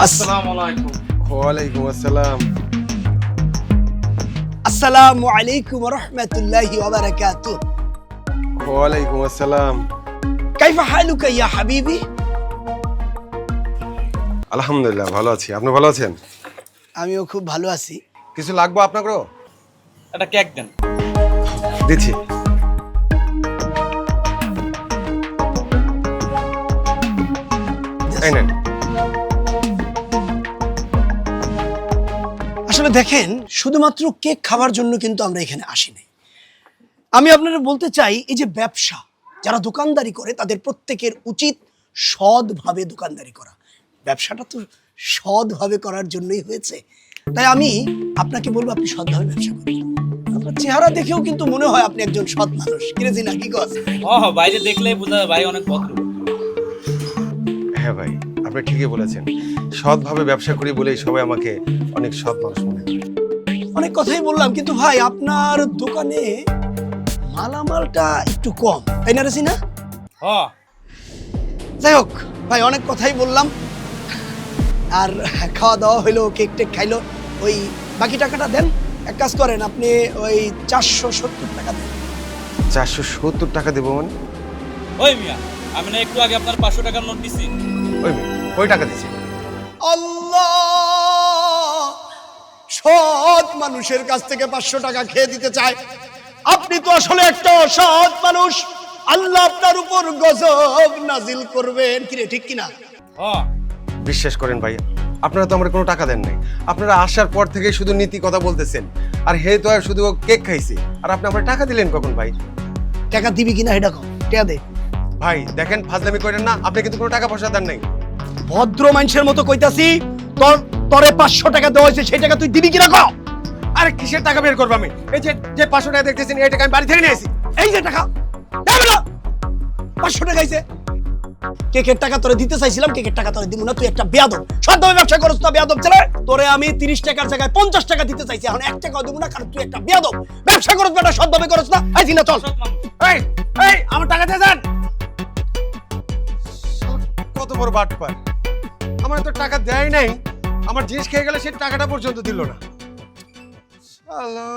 আসসালামু আলাইকুম। ওয়ালাইকুম আসসালাম। আসসালামু আলাইকুম ওয়া রাহমাতুল্লাহি ওয়া বারাকাতুহু। ওয়ালাইকুম আসসালাম। কাইফা হালুকা ইয়া হাবিবি? আলহামদুলিল্লাহ ভালো আছি, আপনি ভালো আছেন? আমিও খুব ভালো আছি। কিছু লাগবে আপনাকেও? একটা কেক দেন। দিচ্ছি। এই নেন। আসলে দেখেন, শুধুমাত্র কেক খাওয়ার জন্য কিন্তু আমরা এখানে আসিনি। আমি আপনাদের বলতে চাই, এই যে ব্যবসা, যারা দোকানদারি করে তাদের প্রত্যেকের উচিত সৎভাবে দোকানদারি করা। ব্যবসাটা তো সৎভাবে করার জন্যই হয়েছে। তাই আমি আপনাকে বলবো, আপনি সৎভাবে ব্যবসা করুন। আপনার চেহারা দেখেও কিন্তু মনে হয় আপনি একজন সৎ মানুষ। কিরেজি না কি কস? বাইরে দেখলেই বোঝা যায় ভাই অনেক ভদ্র। হ্যাঁ ভাই, আপনি ঠিকই বলেছেন। সৎভাবে ব্যবসা করি বলেই সবাই আমাকে অনেক সৎ মানুষ মনে করে। অনেক কথাই বললাম, কিন্তু ভাই আপনার দোকানে মালামালটা একটু কম, তাই না রেসি না? যাই হোক ভাই, অনেক কথাই বললাম, আর খাওয়া দাওয়া হইলো, কেক টেক খাইলো। ওই বাকি টাকাটা দেন। এক কাজ করেন, আপনি ওই 470 টাকা দেন। 470 টাকা দেবো মানে? ওই মিয়া, আমি না একটু আগে আপনার 500 টাকার নোট দিছি। ওই টাকা দিচ্ছি। আল্লাহ, সৎ মানুষের কাছ থেকে 500 টাকা খেয়ে দিতে চায়। আপনি তো আসলে একটা অসৎ মানুষ। আল্লাহ আপনার উপর গজব নাজিল করবেন। কিরে, ঠিক কিনা? বিশ্বাস করেন ভাই, আপনারা তো আমার কোনো টাকা দেন নাই। আপনারা আসার পর থেকে শুধু নীতি কথা বলতেছেন, আর হে তো আর শুধু কেক খাইছি, আর আপনি আমার টাকা দিলেন কখন ভাই? টাকা দিবি কিনা এটা কম, টাকা দে। ভাই দেখেন, ফাজলামি করেন না, আপনি কিন্তু কোনো টাকা পয়সা দেন নাই। ভদ্র মানুষের মতো কইতাছি, তোরে 500 টাকা দেওয়া হয়েছে, সেই টাকা তুই দিবি কিনা কও? আরে কিসের টাকা বের করবো আমি? এই যে 500 টাকা দেখতেছেন, এই টাকা আমি বাড়ি থেকে নিয়ে আসি। এই যে টাকা, 500 টাকা হয়েছে। কেকের টাকা তোরে দিতে চাইছিলাম, কেকের টাকা তোরে দিব না। তুই একটা বেয়াদব। সৎভাবে ব্যবসা করছ তো বেয়াদব ছেলে। তোরে আমি 30 টাকার জায়গায় 50 টাকা দিতে চাইছি, এখন 1 টাকাও দিব না, কারণ তুই একটা বেয়াদব। ব্যবসা করছ বেটা, সৎভাবে করছ না। আইছি না, চল। এই এই আমার টাকা দিয়ে দেন। কত বড় বাটপার! আমার তো টাকা দেয় নাই, আমার জিনিস খেয়ে গেলে সেই টাকাটা পর্যন্ত দিল না। শালা!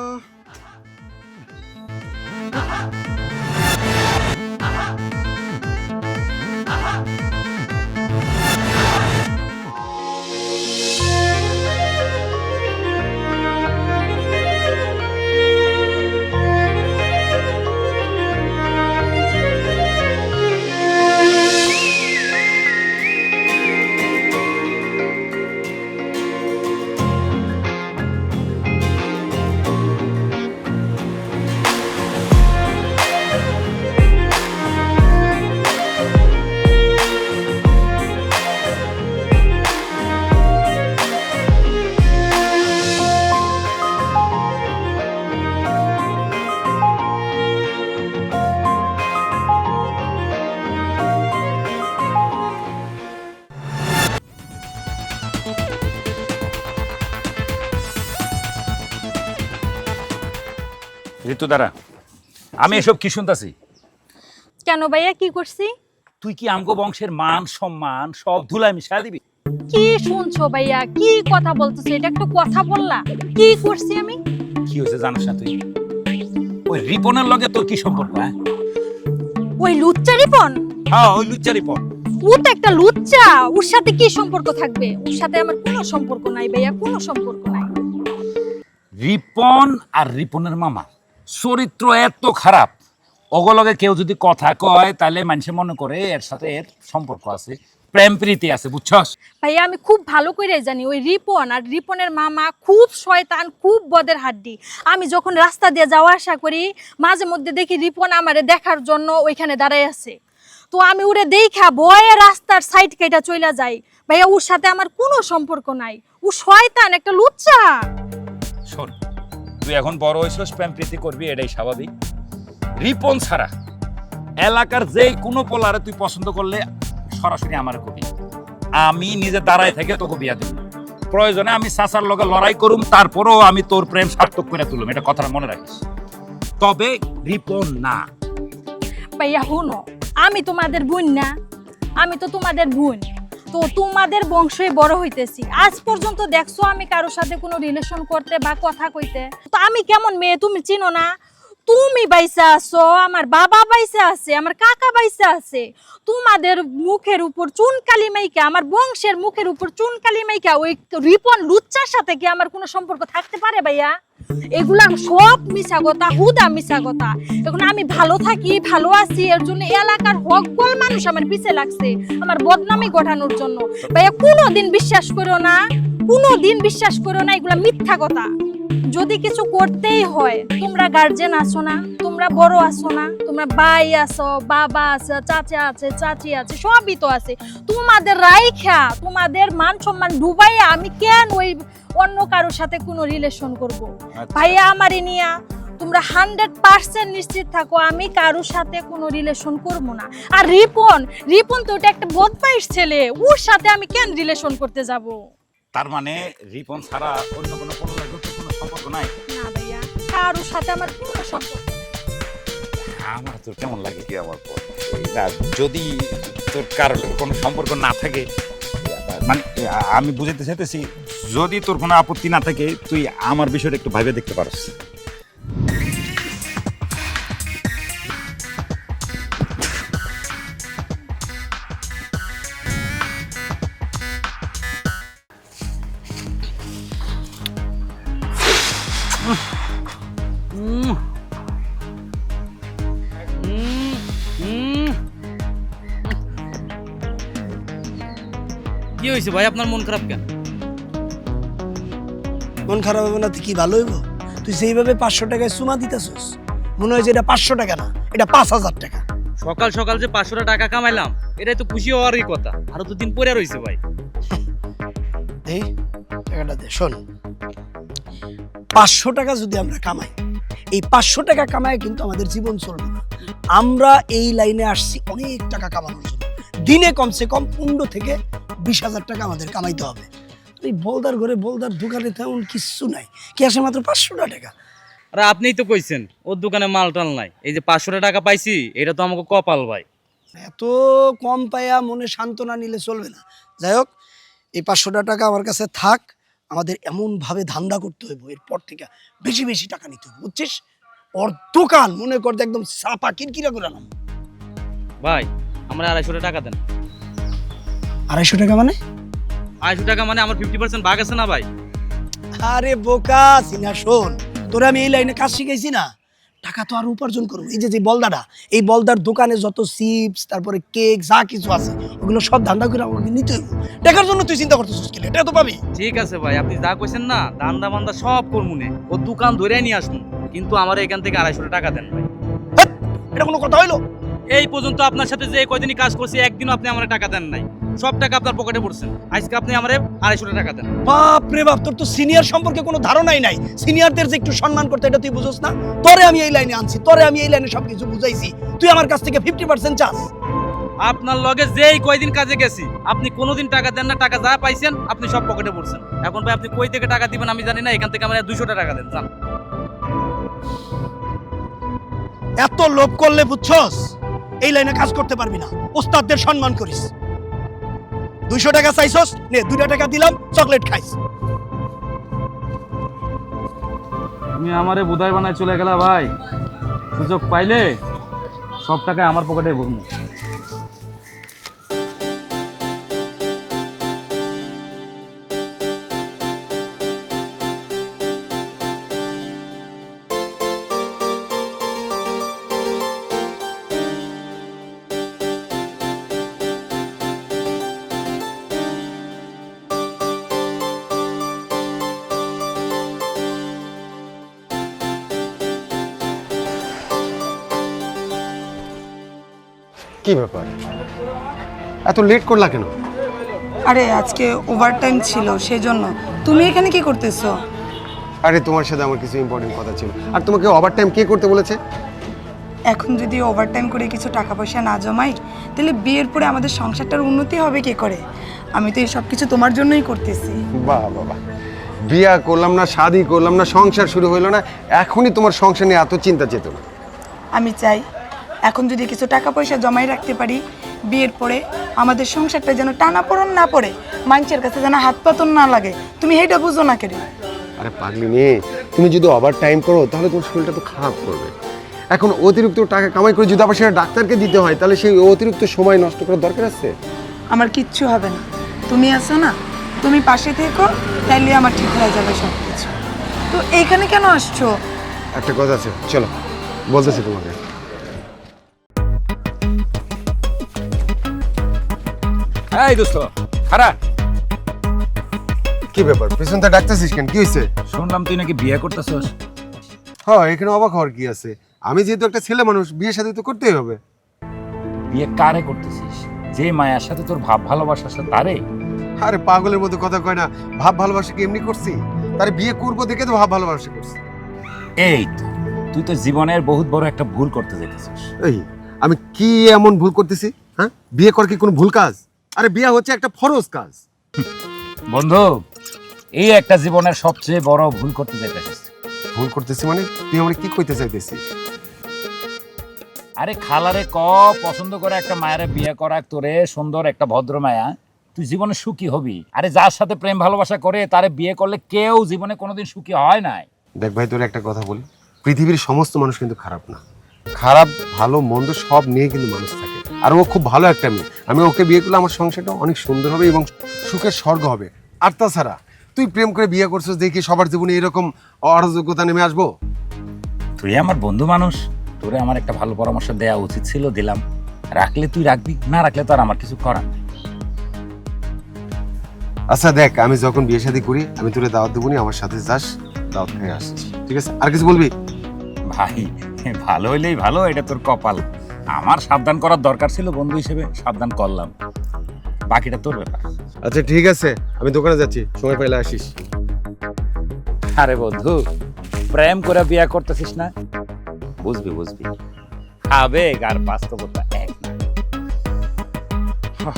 ঋতু দ্বারা আমি এসব কি শুনতাছি? কেন ভাইয়া, কি করছি? তুই কি আমগো বংশের মান সম্মান সব ধুলাই মিশা দিবি? কি শুনছো ভাইয়া? কি কথা বলতেছো? এটা একটু কথা বললা। কি করছি আমি? কি হয়েছে জানিস না তুই? ওই রিপনের লগে তোর কি সম্পর্ক? ওই লুচ্চা রিপন? হ্যাঁ, ওই লুচ্চা রিপন। ও তো একটা লুচ্চা, ওর সাথে কি সম্পর্ক থাকবে? ওর সাথে আমার কোনো সম্পর্ক নাই ভাইয়া, কোনো সম্পর্ক নাই। রিপন আর রিপনের মামা চরিত্র এত খারাপ, অগলগে কেউ যদি কথা কয় তাহলে মানুষে মনে করে এর সাথে এর সম্পর্ক আছে, প্রেম প্রীতি আছে, বুঝছস? ভাইয়া আমি খুব ভালো করে জানি ওই রিপন আর রিপনের মামা খুব শয়তান, খুব বদের হাড্ডি। আমি যখন রাস্তা দিয়ে যাওয়া আসা করি, মাঝে মধ্যে দেখি রিপন আমারে দেখার জন্য ওইখানে দাঁড়ায় আছে। তো আমি ওরে দেখা ভয়ে রাস্তার সাইড কেটে চলে যাই। ভাইয়া ওর সাথে আমার কোনো সম্পর্ক নাই, ও শয়তান, একটা লুচ্চা। শোন, তুই এখন বড় হইছস, প্রেম প্রীতি করবি, এটাই স্বাভাবিক। রিপন ছাড়া এলাকার যে কোনো পোলারে তুই পছন্দ করলে সরাসরি আমার কবি, আমি নিজে দাঁড়ায় থেকে তোকে বিয়া দেব। প্রয়োজনে আমি চাচার লগে লড়াই করুম, তারপরেও আমি তোর প্রেম সার্থক করে তুলুম, এটা কথাটা মনে রাখিস। তবে রিপন না। ভাইয়া হুনো, আমি তোমাদের বোন না? আমি তো তোমাদের বোন। তো তোমাদের বংশই বড় হইতেছি, আজ পর্যন্ত দেখছো আমি কারোর সাথে কোনো রিলেশন করতে বা কথা কইতে? তো আমি কেমন মেয়ে তুমি চিনো না? তুমি বাইসা আছো, আমার বাবা বাইসা আছে, আমার কাকা বাইসা আছে। তোমাদের মুখের উপর চুনকালি মাইকা, আমার বংশের মুখের উপর চুনকালি মাইকা ওই রিপন লুচ্চার সাথে কি আমার কোনো সম্পর্ক থাকতে পারে ভাইয়া? এগুলা সব মিছা কথা, হুদা মিছা কথা। এখন আমি ভালো থাকি, ভালো আছি, এর জন্য এলাকার হকগোল মানুষ আমার পিছে লাগছে আমার বদনামি ঘটানোর জন্য। ভাইয়া কোনোদিন বিশ্বাস করো না, কোনোদিন বিশ্বাস করো না, এগুলা মিথ্যা কথা। যদি কিছু করতেই হয়, তোমরা গার্জেন আছো না, তোমরা বড় আছো না, তোমরা ভাই আছো, বাবা আছে, চাচা আছে, চাচি আছে, সবই তো আছে। তোমাদের রাইখা, তোমাদের মান সম্মান ডুবাইয়া আমি কেন ওই অন্য কারোর সাথে কোনো রিলেশন করব? ভাইয়া আমারই নিয়া তোমরা 100% নিশ্চিত থাকো আমি কারোর সাথে কোনো রিলেশন করব না। আর রিপন তো ওটা একটা বদমাইশ ছেলে, ওর সাথে আমি কেন রিলেশন করতে যাব? তার মানে রিপন ছাড়া অন্য কোনো কোনো সম্পর্ক নাই? না ভাইয়া, কারোর সাথে আমার কোনো সম্পর্ক নেই। আমার তোর কেমন লাগে কি আমার পর? না, যদি তোর কারোর কোনো সম্পর্ক না থাকে, মানে আমি বুঝাতে চাইতেছি, যদি তোর কোনো আপত্তি না থাকে তুই আমার বিষয়টা একটু ভাবে দেখতে পারস। কি হয়েছে ভাই, আপনার মন খারাপ কেন? মন খারাপ হবে না তো কি ভালো হইব? তুই যেইভাবে 500 টাকায় চুমা দিতেছস, মনে হয় যে এটা 500 টাকা না, এটা 5000 টাকা। সকাল সকাল যে 500 টাকা কামাইলাম, এটাই তো খুশি হওয়ারই কথা। আরো তো দিন পরে রয়েছে ভাই। এই টাকাটা দে। শোন, 500 টাকা যদি আমরা কামাই, এই 500 টাকা কামায় কিন্তু আমাদের জীবন চলবে না। আমরা এই লাইনে আসছি অনেক টাকা কামানোর জন্য। দিনে কমসে কম 15 থেকে 20,000 টাকা আমাদের কামাইতে হবে। এই বলদার ঘরে বলদার দোকানে তেমন কিচ্ছু নাই, কি আসে মাত্র 500 টাকা। আরে আপনিই তো কইছেন ওর দোকানে মাল টাল নাই। এই যে 500 টাকা পাইছি, এটা তো আমাকে কপাল ভাই। এত কম পায়া মনে সান্ত্বনা নিলে চলবে না। যাই হোক, এই 500 টাকা আমার কাছে থাক। আমাদের এমনভাবে ধান্দা করতে হইব, এরপর থেকে বেশি বেশি টাকা নিতে হবে, বুঝছিস? ওর দোকান মনে করতে একদম সাপা কিরকিরা করে নাম। ভাই আমার 250 টাকা দেন। 250 টাকা মানে? 250 টাকা মানে আমার 50% ভাগ আছে না ভাই? আরে বোকা সিনা, শোন, তোরা আমি এই লাইনে কাজ শিখাইছি না, টাকা তো আর উপার্জন করবো। এই যে বলদাটা, এই বলদার দোকানে যত চিপস, তারপরে কেক, যা কিছু আছে, ওগুলো সব ধান্দা করে আমাকে নিতে হইব। টাকার জন্য তুই চিন্তা করতেছিস কি? এটা তো পাবি। ঠিক আছে ভাই, আপনি যা কইছেন না, দান্দা বান্দা সব করমুনে, ও দোকান ধরে নিয়ে আসুন, কিন্তু আমার এখান থেকে 250 টাকা দেন ভাই। হেৎ, এটা কোনো কথা হইলো? এই পর্যন্ত আপনার সাথে যে কয়দিনই কাজ করছি, একদিনও আপনি আমার টাকা দেন নাই। সব টাকা আপনার পকেটে পড়ছেন। আজকে আপনি আমারে 250 টাকা দেন। বাপ রে বাপ, তোর তো সিনিয়র সম্পর্কে কোনো ধারণাই নাই। সিনিয়রদের যে একটু সম্মান করতে, এটা তুই বুঝোস না? তোরে আমি এই লাইনে আনছি, তোরে আমি এই লাইনে সবকিছু বুঝাইছি, তুই আমার কাছ থেকে 50% চাস? আপনার লগে যেই কয়দিন কাজে গেছি, আপনি কোনোদিন টাকা দেন না। টাকা যা পাইছেন আপনি সব পকেটে পড়ছেন। এখন ভাই আপনি কই থেকে টাকা দিবেন আমি জানি না। এখান থেকে আমার 200 টাকা দেন, জান। এত লোভ করলে বুঝছস এই লাইনে কাজ করতে পারবি না। ওস্তাদদের সম্মান করিস। 200 টাকা চাইছস, নে 2 টাকা দিলাম, চকলেট খাইস। তুমি আমারে বুধাই বানায় চলে গেলা ভাই। সুযোগ পাইলে সব টাকা আমার পকেটে ভরবো। কি ব্যাপার, এত লেট করলা কেন? আরে আজকে ওভারটাইম ছিল সেজন্য। তুমি এখানে কি করতেছো? আরে তোমার সাথে আমার কিছু ইম্পর্টেন্ট কথা ছিল। আর তোমাকে ওভারটাইম কে করতে বলেছে? এখন যদি ওভারটাইম করে কিছু টাকা পয়সা না জমাই, তাহলে বিয়ের পরে আমাদের সংসারটার উন্নতি হবে কি করে? আমি তো এই সব কিছু তোমার জন্যই করতেছি। বাহ বাবা, বিয়া করলাম না, শাদি করলাম না, সংসার শুরু হইলো না, এখনই তোমার সংসার নিয়ে এত চিন্তা চেতনা। আমি চাই এখন যদি কিছু টাকা পয়সা জমাই রাখতে পারি, বিয়ের পরে আমাদের সংসারটা যেন টানাপোড়েন না পড়ে, মানুষের কাছে যেন হাত পাতন না লাগে, তুমি এটা বুঝো না কেন? আরে পাগলি মেয়ে, তুমি যদি ওভার টাইম করো তাহলে তোমার শরীরটা তো খারাপ করবে। এখন অতিরিক্ত টাকা কামাই করে যদি আবার সেটা ডাক্তারকে দিতে হয়, তাহলে সেই অতিরিক্ত সময় নষ্ট করার দরকার আছে? আমার কিচ্ছু হবে না, তুমি আছো না, তুমি পাশে থেকো, তাইলে আমার ঠিক হয়ে যাবে সব কিছু। তো এইখানে কেন আসছো? একটা কথা আছে, চলো বলতেছি তোমাকে। এই দোস্ত খারা, কি ব্যাপার, পেছনটা ডাকতেছিস কেন, কি হয়েছে? শুনলাম তুই নাকি বিয়ে করতেছস। হ্যাঁ, এখানে অবাক হওয়ার কি আছে? আমি যেহেতু একটা ছেলে মানুষ, বিয়ে শাদী তো করতেই হবে। বিয়ে কারে করতেছিস? যে মায়ের সাথে তোর ভাব ভালোবাসা আছে তারে? আরে পাগলের মতো কথা কয় না, ভাব ভালোবাসা কি এমনি করছি? তার বিয়ে করবো দেখে তো ভাব ভালোবাসা করছি। এই তো, তুই তো জীবনের বহুত বড় একটা ভুল করতে যেতেছিস। এই, আমি কি এমন ভুল করতেছি? হ্যাঁ, বিয়ে করা কি কোনো ভুল কাজ? আরে বিয়ে হচ্ছে একটা ফরজ কাজ। বন্ধু, এই একটা জীবনের সবচেয়ে বড় ভুল করতে যেতেছিস। ভুল করতেছি মানে? তুই আমার কি কইতে চাইতেছিস? আরে খালারে পছন্দ করে একটা মায়ের বিয়ে করা, তোরে সুন্দর একটা ভদ্র মায়া, তুই জীবনে সুখী হবি। আরে যার সাথে প্রেম ভালোবাসা করে তারে বিয়ে করলে কেউ জীবনে কোনোদিন সুখী হয় নাই। দেখ ভাই, তোর একটা কথা বলি, পৃথিবীর সমস্ত মানুষ কিন্তু খারাপ না। খারাপ ভালো মন্দ সব নিয়ে কিন্তু মানুষ থাকে। আর ও খুব ভালো একটা মেয়ে, আমি ওকে বিয়ে করলে আমার সংসারটা অনেক সুন্দর হবে এবং সুখের স্বর্গ হবে। আর তাছাড়া তুই প্রেম করে বিয়ে করছিস দেখি সবার জীবনে এরকম অরাজকতা নেমে আসবো? তুই আমার বন্ধু মানুষ, তোরে আমার একটা ভালো পরামর্শ দেওয়া উচিত ছিল, দিলাম। রাখলে তুই রাখবি, না রাখলে তো আর আমার কিছু করার নেই। আচ্ছা দেখ, আমি যখন বিয়ে শাদী করি আমি তোরে দাওয়াত দেবো নি, আমার সাথে যাস, দাওয়াত খেয়ে আসিস, ঠিক আছে? আর কিছু বলবি? ভাই, ভালো হইলেই ভালো, এটা তোর কপাল। আমার সাবধান করার দরকার ছিল, বন্ধু হিসেবে সাবধান করলাম, বাকিটা তোর ব্যাপার। আচ্ছা ঠিক আছে, আমি দোকানে যাচ্ছি, সময় পাইলে আসিস। আরে বন্ধু, প্রেম করে বিয়ে করতেছিস না, বুঝবি বুঝবি, আবেগ আর বাস্তবতা এক না।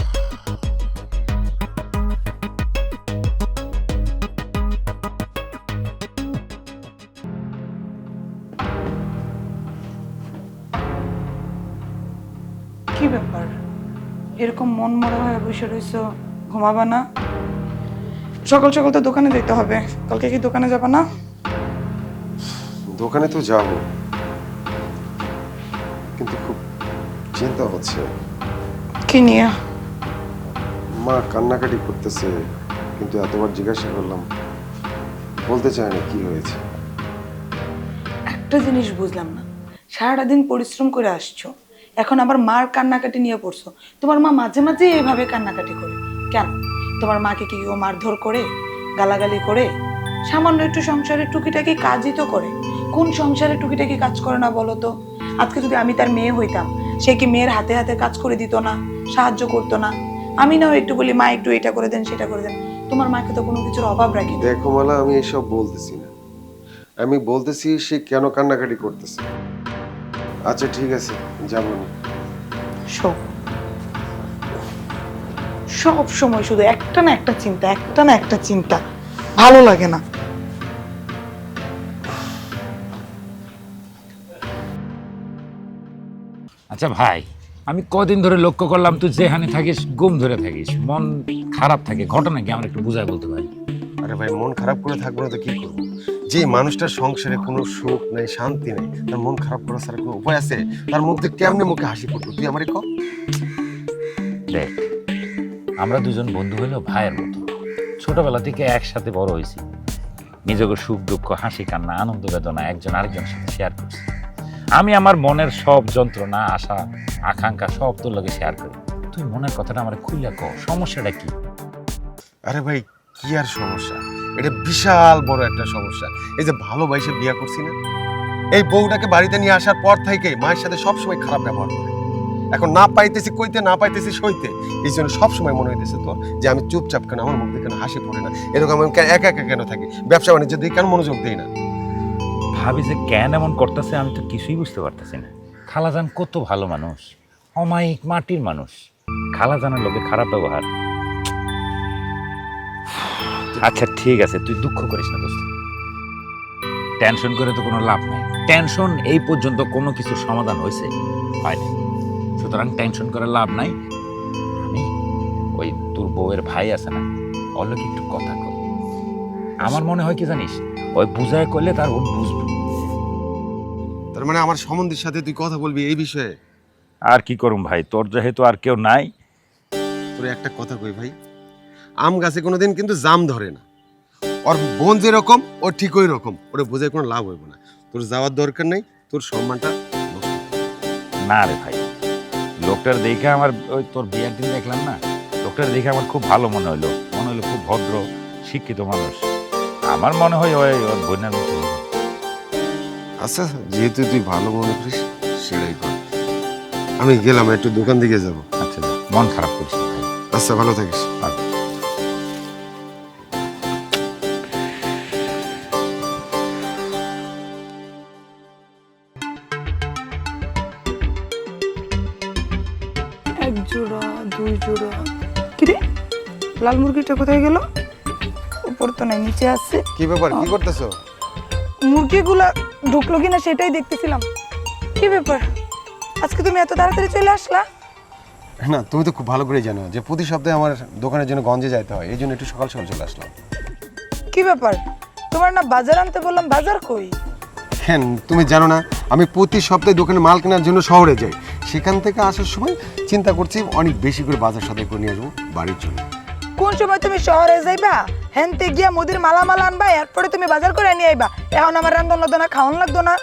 কি ব্যাপার, এরকম মন মরা হয়ে বসে রইছো, ঘুমাবা না? সকাল সকাল তো দোকানে যেতে হবে, কালকে কি দোকানে যাবা না? দোকানে তো যাব, কিন্তু খুব চিন্তা হচ্ছে। কি নিয়ে? মা কান্নাকাটি করতেছে, কিন্তু এতবার জিজ্ঞাসা করলাম, বলতে চায় না কি হয়েছে। একটা জিনিস বুঝলাম না, সারাটা দিন পরিশ্রম করে আসছো, এখন আবার মার কান্নাকাটি নিয়ে পড়ছো। তোমার মা মাঝে মাঝে এভাবে কান্নাকাটি করে কেন? তোমার মাকে কি ও মারধর করে, গালাগালি করে? সামান্য একটু সংসারের টুকিটাকি কাজই তো করে। কোন সংসারে টুকিটাকি কাজ করে না বলো তো? আজকে যদি আমি তার মেয়ে হইতাম, সে কি মেয়ের হাতে হাতে কাজ করে দিত না, সাহায্য করতো না? আমি নাও একটু বলি, মা একটু এটা করে দেন সেটা করে দেন, তোমার মাকে তো কোনো কিছুর অভাব রাখি না। দেখো মালা, আমি এসব বলতেছি না, আমি বলতেছি সে কেন কান্নাকাটি করতেছে। আচ্ছা ঠিক আছে, যাবো না। সব সময় শুধু একটা না একটা চিন্তা, একটা না একটা চিন্তা, ভালো লাগে না। আচ্ছা ভাই, আমি কদিন ধরে লক্ষ্য করলাম তুই যেখানে থাকিস গুম ধরে থাকিস, মন খারাপ থাকে, ঘটনা কি আমার একটু বুঝায় বলতে ভাই? আরে ভাই, মন খারাপ করে থাকবো না তো কি করবো? যে মানুষটার সংসারে কোনো সুখ নেই, শান্তি নেই, তার মন খারাপ করার ছাড়া কোনো উপায় আছে? তার মধ্যে কেমনে মুখে হাসি ফুটবো, তুই আমারে কর। দেখ, আমরা দুজন বন্ধু হইলেও ভাইয়ের মতো, ছোটবেলা থেকে একসাথে বড় হয়েছি, নিজেকে সুখ দুঃখ হাসি কান্না আনন্দ বেদনা একজন আরেকজনের সাথে শেয়ার করছি। আমি আমার মনের সব যন্ত্রণা আশা আকাঙ্ক্ষা সব তোর লগে শেয়ার করি। তুই মনের কথাটা আমার খুলে কর, সমস্যাটা কি? আরে ভাই, কি আর সমস্যা, এটা বিশাল বড় একটা সমস্যা। এই যে ভালোবাসে বিয়ে করছি না, এই বউটাকে বাড়িতে নিয়ে আসার পর থেকে মায়ের সাথে সবসময় খারাপ ব্যবহার করে। এখন না পাইতেছি কইতে, না পাইতেছি সইতে, এই জন্য সবসময় মনে হইতেছে তোর যে আমি চুপচাপ কেন, আমার মুখে কেন হাসি পড়ে না, এরকম আমি একা একা কেন থাকি, ব্যবসা বাণিজ্য দিকে কেন মনোযোগ দিই না। ভাবি যে কেন এমন করতেছে, আমি তো কিছুই বুঝতে পারতেছি না। খালাজান কত ভালো মানুষ, অমায়িক মাটির মানুষ, খালাজানের লোকে খারাপ ব্যবহার। আচ্ছা ঠিক আছে, তুই দুঃখ করিস না দোস্ত, টেনশন করে তো কোনো লাভ নাই। টেনশন এই পর্যন্ত কোনো কিছু সমাধান হয়েছে হয় না, সুতরাং টেনশন করে লাভ নাই। বউয়ের ভাই আছে না, ওর লোক একটু কথা কর। আমার মনে হয় কি জানিস, ওই বুঝায় করলে তার বোন বুঝবে। তার মানে আমার সম্বন্ধের সাথে তুই কথা বলবি এই বিষয়ে? আর কি করুম ভাই, তোর যেহেতু আর কেউ নাই। তোর একটা কথা কই ভাই, আম গাছে কোনোদিন কিন্তু জাম ধরে না। ওর বোন যেরকম ও ঠিক ওই রকম, ওরে বোঝায় কোনো লাভ হইব না। তোর যাওয়ার দরকার নেই, তোর সম্মানটা নষ্ট। না রে ভাই, লোকটার দেখে আমার, ওই তোর বিয়ের দিন দেখলাম না, লোকটার দেখে আমার খুব ভালো মনে হলো খুব ভদ্র শিক্ষিত মানুষ। আমার মনে হয় ওই ওর বোনের মতো। আচ্ছা, যেহেতু তুই ভালো মনে করিস সেটাই কর। আমি গেলাম, একটু দোকান দিকে যাব। আচ্ছা, মন খারাপ করছিস ভাই। আচ্ছা, ভালো থাকিস। এক জোড়া, দুই জোড়া। কিরে, লাল মুরগিটা কোথায় গেল? উপর তো নাই, নিচে আছে। কি ব্যাপার, কি করতেছো? মুরগিগুলা ঢুকলো কিনা সেটাই দেখতেছিলাম। কি ব্যাপার, আজকে তুমি এত তাড়াতাড়ি চলে আসলা? না, তুমি তো খুব ভালো করে জানো যে প্রতি সপ্তাহে আমার দোকানের জন্য গঞ্জে যাইতে হয়, এই জন্য একটু সকাল সকাল চলে আসলাম। কি ব্যাপার, তোমার না বাজার আনতে বললাম, বাজার কই? হ্যাঁ, তুমি জানো না আমি প্রতি সপ্তাহে দোকানে মাল কেনার জন্য শহরে যাই। সেখান থেকে আসার সময় চিন্তা করছি অনেক বেশি করে বাজার সদাই করে নিয়ে আসবো বাড়ির জন্য। কোন সময় তুমি শহরে যাইবা, হেনতে গিয়া মুদির মালামাল আনবা, এরপরে তুমি বাজার করে নিয়ে আইবা? এখন আমার রান্ধন লাগতো না, খাওয়ান লাগতো না?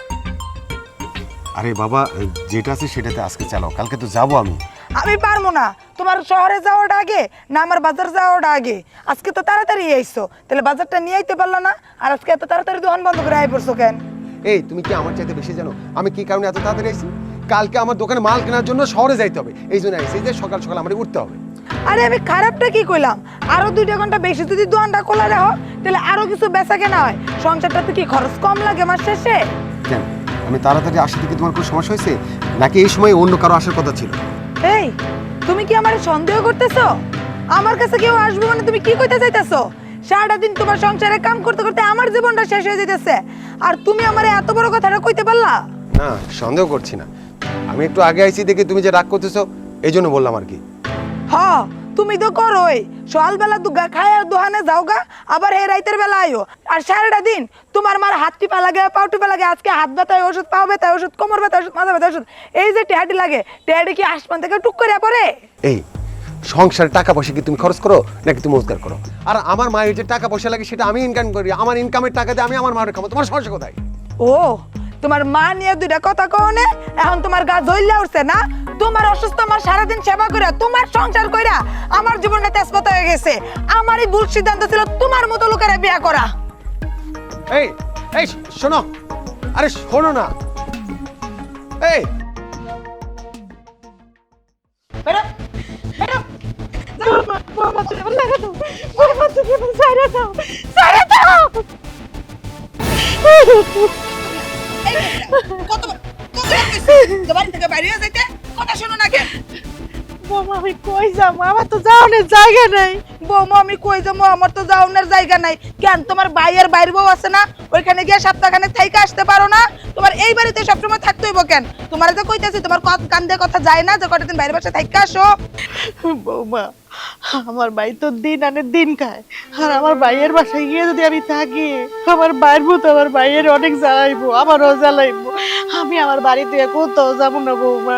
আরে বাবা, যেটা আছে সেটাতে আজকে চালাও, কালকে তো যাবো আমি। আমি পারবো না। তোমার শহরে যাওয়াটা আগে না আমার বাজার যাওয়াটা আগে? আজকে তো তাড়াতাড়ি আইছো, তাহলে বাজারটা নিয়ে আইতে পারলা না? আর আজকে এত তাড়াতাড়ি দোকান বন্ধ করে আই পড়ছো কেন? এই, তুমি কি আমার চাইতে বেশি জানো আমি কি কারণে এত তাড়াতাড়ি আইছি? কালকে আমার দোকানে মাল কেনার জন্য শহরে যাইতে হবে, এই জন্য আইছি যে সকাল সকাল আমার উঠতে হবে। আরে আমি খারাপটা কি কইলাম? আরো 2 ঘন্টা বেশি যদি দোকানটা খোলা রাখো তাহলে আরো কিছু বেচা কেনা হয়, সংসারটাতে কি খরচ কম লাগে মাস শেষে? কেন, আমি তাড়াতাড়ি আসি থেকে তোমার কোনো সমস্যা হয়েছে নাকি এই সময় অন্য কারো আসার কথা ছিল? এই, তুমি কি আমার সন্দেহ করতেছো? আমার কাছে কেউ আসবে মানে তুমি কি কইতে চাইতেছো? সারাটা দিন তোমার সংসারে কাম করতে করতে আমার জীবনটা শেষ হয়ে যেতেছে, আর তুমি আমার এত বড় কথাটা কইতে পারলা? না, সন্দেহ করছি না, আমি একটু আগে আইছি দেখে তুমি যে রাগ করতেছো এই জন্য বললাম আর কি। হ, তুমি তো করোই, সকালবেলা দুগা খায় আর দোকানে যাওগা, আবার এই রাইতের বেলা আইও, আর সারাটা দিন তোমার মার হাত টিপা লাগে, পাও টিপা লাগে। আজকে হাত ব্যথায় ওষুধ, পাও ব্যথায় ওষুধ, কোমর ব্যথায় ওষুধ, মাথা ব্যথায় ওষুধ, এই যে টেহাটি লাগে, টেহাটি কি আসমান থেকে টুক করে পড়ে? এই সংসারে টাকা পয়সা কি তুমি খরচ করো নাকি তুমি রোজগার করো? আর আমার মায়ের যে টাকা পয়সা লাগে সেটা আমি ইনকাম করি, আমার ইনকামের টাকা দিয়ে আমি আমার মায়ের খাবো, তোমার সমস্যা কোথায়? ও, তোমার মা নিয়ে 2টা কথা কওনে, এখন তোমার গা জ্বললে উঠছে না? তোমার অসুস্থ আমার সারাদিন সেবা কইরা, তোমার সংসার কইরা আমার জীবনটা তেজপাতা হয়ে গেছে। আমারই ভুল সিদ্ধান্ত ছিল তোমার মতো লোকেরা বিয়ে করা। এই এই শোনো, আরে শোনো না, এই বৌমা আমি কই যাবো, আমার তো যাওয়ার জায়গা নাই। বৌমা আমি কই যাবো, আমার তো যাওয়ার জায়গা নাই। কেন, তোমার ভাইয়ের বাইরে বউ আছে না, ওইখানে গিয়ে সপ্তাহখানে থাইকা আসতে পারো না? তোমার এই বাড়িতে সবসময় থাকতে হইব কেন? তোমার তো কইতাছি তোমার কান দিয়ে কথা যায় না যে কটা দিন বাইরে বাসা থাইকা আসো? বৌমা, আমার ভাই তো দিন আনে দিন খায়, আর আমার ভাইয়ের বাসায় গিয়ে যদি আমি থাকি, আমার ভাইয়ের মতো আমার ভাইয়ের অনেক জ্বালাইবো, আমারও জ্বালাইবো। আমি আমার বাড়িতে কোথাও যাবো না বৌমা।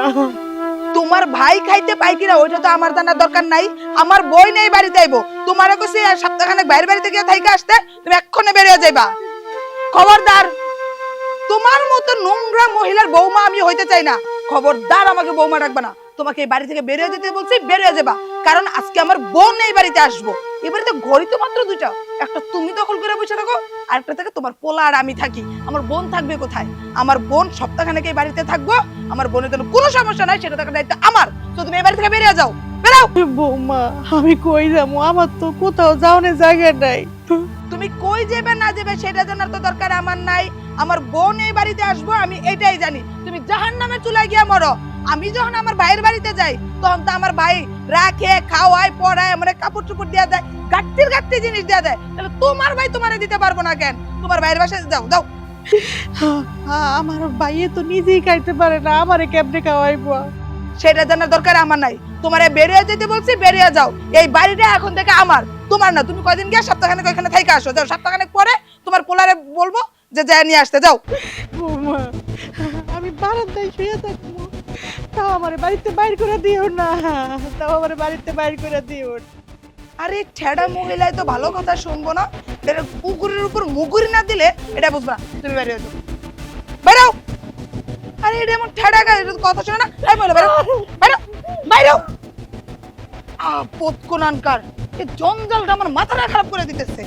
তোমার ভাই খাইতে পাই কিনা ওইটা তো আমার জানার দরকার নাই। আমার বই নেই বাড়িতে আইবো, তোমারও কইছি আর সপ্তাহখানেক বাইরে বাড়িতে গিয়ে থাইকা আসতে, তুমি এক্ষণে বেরিয়ে যাইবা। খবরদার, তোমার মতো নোংরা মহিলার বৌমা আমি হইতে চাই না। খবরদার আমাকে বৌমা ডাকবা না। তোমাকে এই বাড়ি থেকে বেরিয়ে যেতে বলছি, বেরিয়ে যাবা, কারণ আজকে আমার বোন এই বাড়িতে আসবো। এই বাড়িতে ঘড়ি তো মাত্র 2টা, একটা তুমি দখল করে বসে থাকো, আর একটা থেকে তোমার পোলা আর আমি থাকি। আমার বোন থাকবে কোথায়? আমার বোন সপ্তাহখানেক এই বাড়িতে থাকবো, আমার বোনের জন্য কোনো সমস্যা নাই, সেটা দেখার দায়িত্ব আমার। তো তুমি এই বাড়ি থেকে বেরিয়ে যাও, বেরাও। বৌমা আমি কই যাবো, আমার তো কোথাও যাওয়ার জায়গা নাই। তুমি কই যাবে না যাবে সেটা জানার তো দরকার আমার নাই। আমার বোন এই বাড়িতে আসবো, আমি এটাই জানি। তুমি জাহান্নামে চলে গিয়া মরো। আমি যখন আমার ভাইয়ের বাড়িতে যাই তখন তো আমার ভাই রাখে, খাওয়ায়, পড়ায়, মানে কাপড় চোপড় দেওয়া দেয়, গাট্টির জিনিস দেওয়া দেয়। তাহলে তোমার ভাই তোমারে দিতে পারবো না কেন? তোমার ভাইয়ের বাসায় যাও, যাও। আমার ভাইয়ে তো নিজেই খাইতে পারে না, আমারে কেমনে খাওয়াইবো? সেটা জানার দরকার আমার নাই। তোমারে বেরিয়ে যেতে বলছি, বেরিয়ে যাও। এই বাড়িটা এখন থেকে আমার, তোমার না। তুমি কয়দিন গিয়ে সপ্তাহখানেক ওইখানে থেকে আসো, যাও। সপ্তাহখানেক পরে তোমার পোলারে বলবো যে যায় নিয়ে আসতে, যাও। বৌমা, আমি বারান্দায় শুয়ে থাকবো, তাও আমার বাড়িতে বাইর করে দিও না, তাও আমার বাড়িতে বাইর করে দিও না। আরে ঠেড়া মহিলায় তো ভালো কথা শুনবো না, এটা কুকুরের উপর মুগুরি না দিলে এটা বুঝবা না। তুমি বেরিয়ে যাও, বেরাও। আরে এটা এমন ঠেড়া গায়ে, এটা তো কথা শোনে না। এই বলে বেরাও, বেরাও, বেরাও। আপদ কোনানকার, এই জঞ্জালটা আমার মাথাটা খারাপ করে দিতেছে।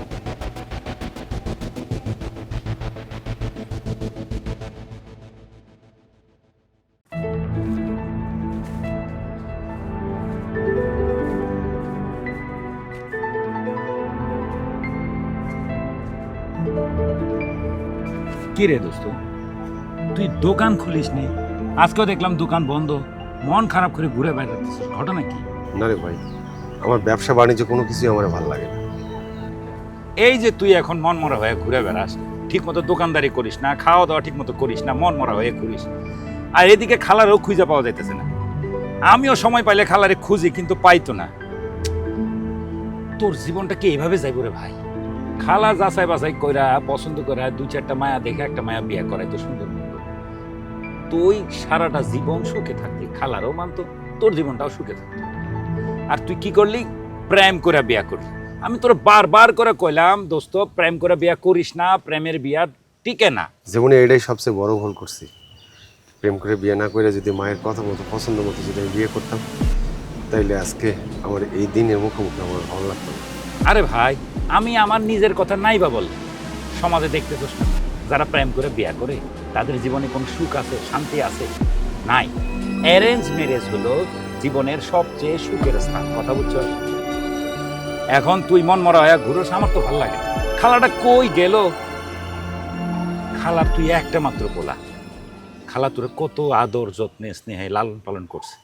কি রে দোস্ত, তুই দোকান খুলিস নি? আজকেও দেখলাম দোকান বন্ধ, মন খারাপ করে ঘুরে বেড়াচ্ছিস, ঘটনা কি? না রে ভাই, আমার ব্যবসা বাণিজ্য কোনো কিছুই আমার ভালো লাগে না। এই যে তুই এখন মন মরা হয়ে ঘুরে বেড়াস, ঠিক মতো দোকানদারি করিস না, খাওয়া দাওয়া ঠিক মতো করিস না, মন মরা হয়ে ঘুরিস, আর এদিকে খালারও খুঁজে পাওয়া যাইতেছে না। আমিও সময় পাইলে খালারে খুঁজি, কিন্তু পাইতো না। তোর জীবনটা কি এইভাবে যাইব রে ভাই? খালা যাচাই বাছাই কইরা পছন্দ করা 2-4টা মায়া দেখে একটা মায়া বিয়ে করাই তো সুন্দর মতো। তুই সারাটা জীবন সুখে থাকতি, খালারও মানতো, তোর জীবনটাও সুখে থাকতো। আর তুই কি করলি? প্রেম করে বিয়া করলি। আমি তোর বারবার করে কইলাম দোস্ত, প্রেম করে বিয়া করিস না, প্রেমের বিয়া টিকে না। জীবনে এটাই সবচেয়ে বড় ভুল করছি। প্রেম করে বিয়ে না করে যদি মায়ের কথা মতো পছন্দ মতো যদি আমি বিয়ে করতাম, তাইলে আজকে আমার এই দিনের মুখোমুখি আমার ভালো লাগতো না। আরে ভাই, আমি আমার নিজের কথা নাই বা বল, সমাজে দেখতে তোস না, যারা প্রেম করে বিয়া করে তাদের জীবনে কোনো সুখ আছে, শান্তি আছে? নাই। অ্যারেঞ্জ ম্যারেজ হলো জীবনের সবচেয়ে সুখের স্থান, কথা বুঝছো? এখন তুই মন মরা হয়ে ঘুরোস, আমার তো ভালো লাগে না। খালাটা কই গেল? খালার তুই একটা মাত্র পোলা, খালা তোর কত আদর যত্নে স্নেহে লালন পালন করছে,